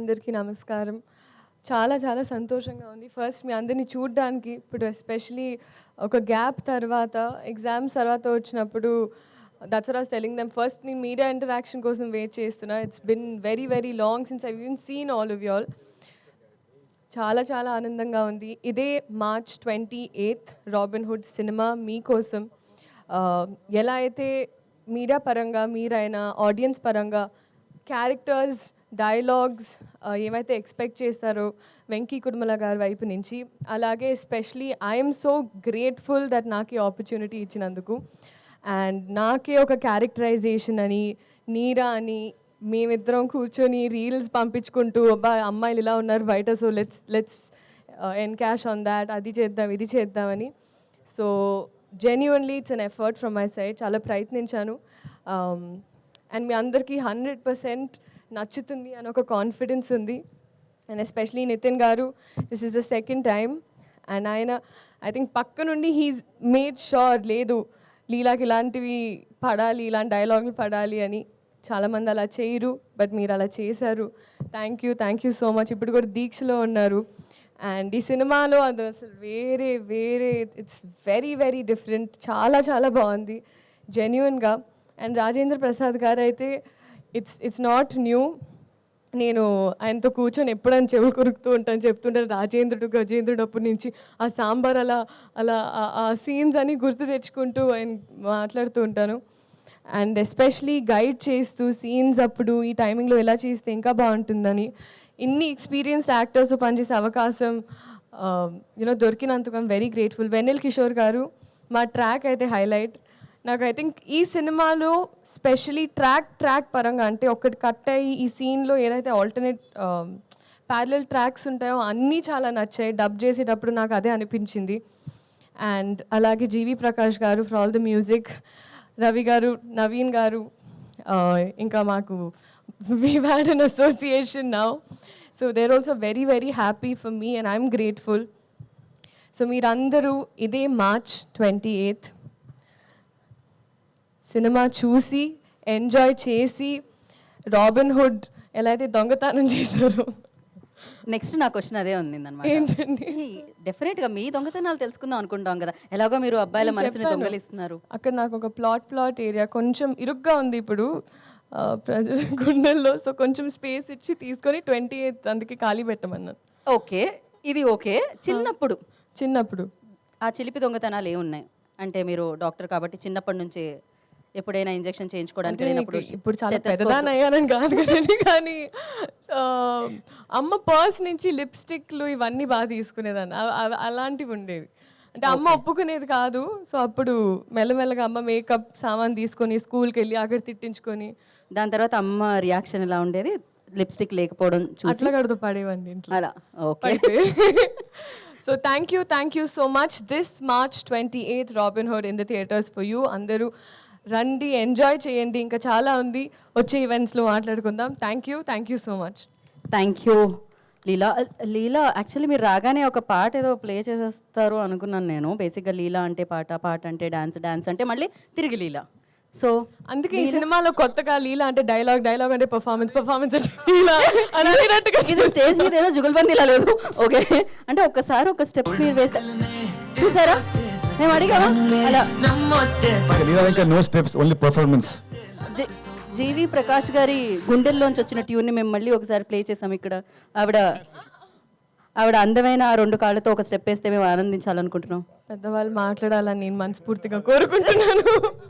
అందరికీ నమస్కారం. చాలా చాలా సంతోషంగా ఉంది. ఫస్ట్ మీ అందరిని చూడ్డానికి ఇప్పుడు ఎస్పెషలీ ఒక గ్యాప్ తర్వాత ఎగ్జామ్స్ తర్వాత వచ్చినప్పుడు that's what I was telling them. First నేను మీడియా ఇంటరాక్షన్ కోసం వెయిట్ చేస్తున్నా. It's been very very long since I even seen all of you all. చాలా చాలా ఆనందంగా ఉంది. ఇదే March 28 రాబిన్హుడ్ సినిమా మీకోసం. ఎలా అయితే మీడియా పరంగా మీరైనా ఆడియన్స్ పరంగా క్యారెక్టర్స్ డైలాగ్స్ ఏమైతే ఎక్స్పెక్ట్ చేస్తారో వెంకీ కుడుమల గారి వైపు నుంచి, అలాగే especially I'm so grateful that నాకు ఈ ఆపర్చునిటీ ఇచ్చినందుకు. అండ్ నాకే ఒక క్యారెక్టరైజేషన్ అని నీరా అని మేమిద్దరం కూర్చొని రీల్స్ పంపించుకుంటూ అబ్బా అమ్మాయిలు ఇలా ఉన్నారు బయట, so let's encash on that, అది చేద్దాం ఇది చేద్దామని. So genuinely it's an effort from my side. చాలా ప్రయత్నించాను. అండ్ మీ అందరికీ 100% నచ్చుతుంది అని ఒక కాన్ఫిడెన్స్ ఉంది. అండ్ ఎస్పెషలీ నితిన్ గారు, this is the second time. And ఆయన ఐ థింక్ పక్క నుండి హీస్ మేడ్ షూర్ లేదు లీలాకి ఇలాంటివి పడాలి, ఇలాంటి డైలాగులు పడాలి అని. చాలామంది అలా చేయరు, బట్ మీరు అలా చేశారు. Thank you so much. ఇప్పుడు కూడా దీక్షలో ఉన్నారు. అండ్ ఈ సినిమాలో అది అసలు వేరే ఇట్స్ వెరీ వెరీ డిఫరెంట్. చాలా చాలా బాగుంది జెన్యున్గా. అండ్ రాజేంద్ర ప్రసాద్ గారు అయితే ఇట్స్ నాట్ న్యూ. నేను ఆయనతో కూర్చొని ఎప్పుడైనా చెవులు కొరుకుతూ ఉంటాను, చెప్తుంటాను గజేంద్రుడు అప్పటి నుంచి ఆ సాంబార్ అలా అలా ఆ సీన్స్ అని గుర్తు తెచ్చుకుంటూ ఆయన మాట్లాడుతూ ఉంటాను. అండ్ ఎస్పెషలీ గైడ్ చేస్తూ సీన్స్ అప్పుడు ఈ టైమింగ్లో ఎలా చేస్తే ఇంకా బాగుంటుందని, ఇన్ని ఎక్స్పీరియన్స్డ్ యాక్టర్స్ పనిచేసే అవకాశం దొరికినందుకు I'm very grateful. Vennela Kishore గారు మా ట్రాక్ అయితే హైలైట్. నాకు ఐ థింక్ ఈ సినిమాలో స్పెషలీ ట్రాక్ పరంగా అంటే ఒకటి కట్ అయ్యి ఈ సీన్లో ఏదైతే ఆల్టర్నేట్ ప్యారలల్ ట్రాక్స్ ఉంటాయో అన్నీ చాలా నచ్చాయి. డబ్ చేసేటప్పుడు నాకు అదే అనిపించింది. అండ్ అలాగే జీవి ప్రకాష్ గారు for all the music, Ravi గారు, నవీన్ గారు, ఇంకా మాకు we've had an association now. So they're also very very happy for me and I'm grateful. So మీరందరూ ఇదే March 28 సినిమా చూసి ఎంజాయ్ చేసి రాబిన్హుడ్ ఎలా అయితే దొంగతనం చేశారో. నెక్స్ట్ నా క్వశ్చన్ అదే ఉంది అన్నమాట. ఏంటండి? డెఫినెట్గా మీ దొంగతనాలు తెలుసుకుందాం అనుకుంటాం కదా, ఎలాగో మీరు అబ్బాయిల మనసుని దొంగలిస్తున్నారు. అక్కడ నాకు ఒక ప్లాట్ ఏరియా కొంచెం ఇరుగ్గా ఉంది ఇప్పుడు ప్రజల గుండెల్లో. సో కొంచెం స్పేస్ ఇచ్చి తీసుకొని 28 అందుకే ఖాళీ పెట్టమన్నాను. ఓకే, ఇది ఓకే. చిన్నప్పుడు ఆ చిలిపి దొంగతనాలు ఏమున్నాయి అంటే, మీరు డాక్టర్ కాబట్టి చిన్నప్పటి నుంచి ఎప్పుడైనా ఇంజెక్షన్ చేయించుకోవడానికి వెళ్ళినప్పుడు, ఇప్పుడు చాలా పెద్దదాన్ని అయ్యానని కాదు కదండి, కానీ అమ్మ పర్స్ నుంచి లిప్స్టిక్లు ఇవన్నీ బాగా తీసుకునేదాన్ని. అలాంటివి ఉండేవి. అంటే అమ్మ ఒప్పుకునేది కాదు. సో అప్పుడు మెల్లమెల్లగా అమ్మ మేకప్ సామాన్ తీసుకొని స్కూల్కి వెళ్ళి అక్కడ తిట్టించుకొని, దాని తర్వాత అమ్మ రియాక్షన్ ఎలా ఉండేది లిప్స్టిక్ లేకపోవడం చూసి? అట్లా కడుతూ పడేవండి ఇంట్లో అలా. Okay. So thank you so much. This March 28 Robinhood in the theatres for you. అందరూ రండి, ఎంజాయ్ చేయండి. ఇంకా చాలా ఉంది, వచ్చే ఈవెంట్స్లో మాట్లాడుకుందాం. Thank you so much. Thank you Leela. Actually మీరు రాగానే ఒక పాట ఏదో ప్లే చేసేస్తారు అనుకున్నాను నేను. బేసిక్గా లీలా అంటే పాట అంటే డాన్స్ అంటే మళ్ళీ తిరిగి లీలా. సో అందుకే ఈ సినిమాలో కొత్తగా లీలా అంటే డైలాగ్ అంటే పర్ఫార్మెన్స్ అంటే లీలా అని అన్నట్టుగా ఇది స్టేజ్ మీద ఏదో జుగల్బందీలా లేదు. ఓకే, అంటే ఒక్కసారి ఒక స్టెప్ మీరు వేస్తే చూసారా, మేము అడిగామా అలా. No steps, only performance. GV Prakash గారి గుండెల్లోంచి వచ్చిన ట్యూన్ని మేము మళ్ళీ ఒకసారి ప్లే చేసాం ఇక్కడ. ఆవిడ అందమైన 2 కాళ్ళతో ఒక స్టెప్ వేస్తే మేము ఆనందించాలనుకుంటున్నాం. పెద్దవాళ్ళు మాట్లాడాలని నేను మనస్ఫూర్తిగా కోరుకుంటున్నాను.